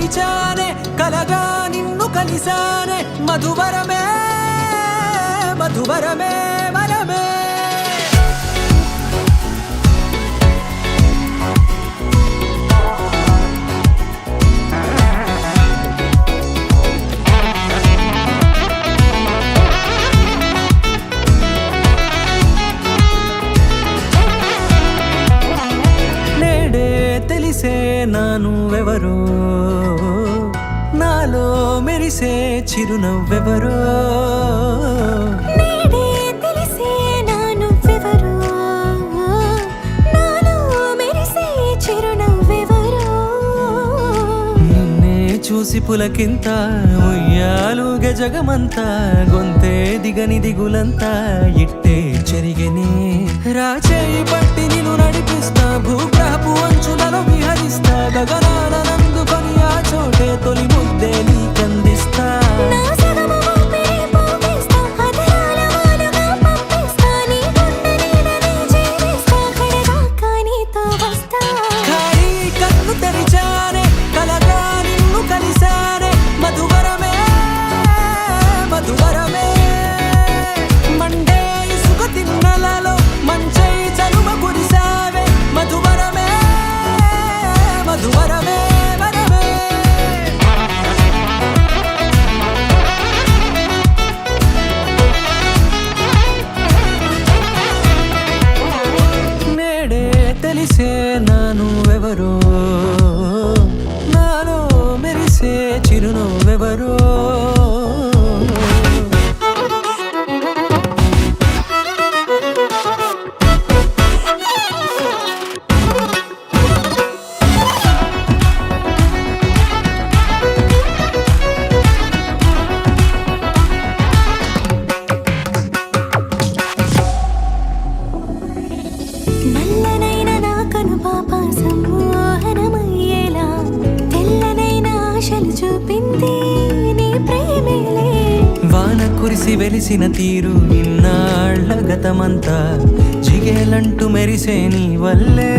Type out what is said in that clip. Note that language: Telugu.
మరిచానే కలగా నిన్ను కలిసానే మధువరమే మధువరమే వరమే తెలిసే నానువెవరో నాలో మెరిసే చిరునవ్వెవరో నేడే తెలిసే నానువెవరో నాలో మెరిసే చిరునవ్వెవరో నిన్నే చూసి పులకింత ఉయ్యాలుగ జగమంతా గొంతే దిగని దిగులంతా ఇట్టే చెరిగెనే రాచేయి పట్టి నిన్ను నడిపిస్తా భూగ్రహపు అంచులలో విహరిస్తా గగనాల నందుకొని ఆ చోటే తొలి ముద్దే నీకందిస్తా నా సగము ఊపిరి పోగిస్తా అధరాల వాలుగా పంపిస్తా నీ గుండె నీడనే చేరిస్తా కడదాకా నీతో వస్తా ఖాళీ కన్ను తెరిచానే కలగా నిన్ను కలిసానే మధువరమే మధువరమే మండే ఇసుక తిన్నలలో మంచై చలువ కురిసావే మధువరమే మధువరమే వరమే నేడే తెలిసే నానువెవరో నాలో మెరిసే చిరునవ్వెవరో నల్లనైన నా కనుపాప సమ్మోహనమయ్యేలా తెల్లనైన ఆశలు చూపింది నీ ప్రేమేలే వాన కురిసి వెలిసిన తీరు ఇన్నాళ్ల గతమంతా జిగేలంటూ మెరిసే నీ వల్లే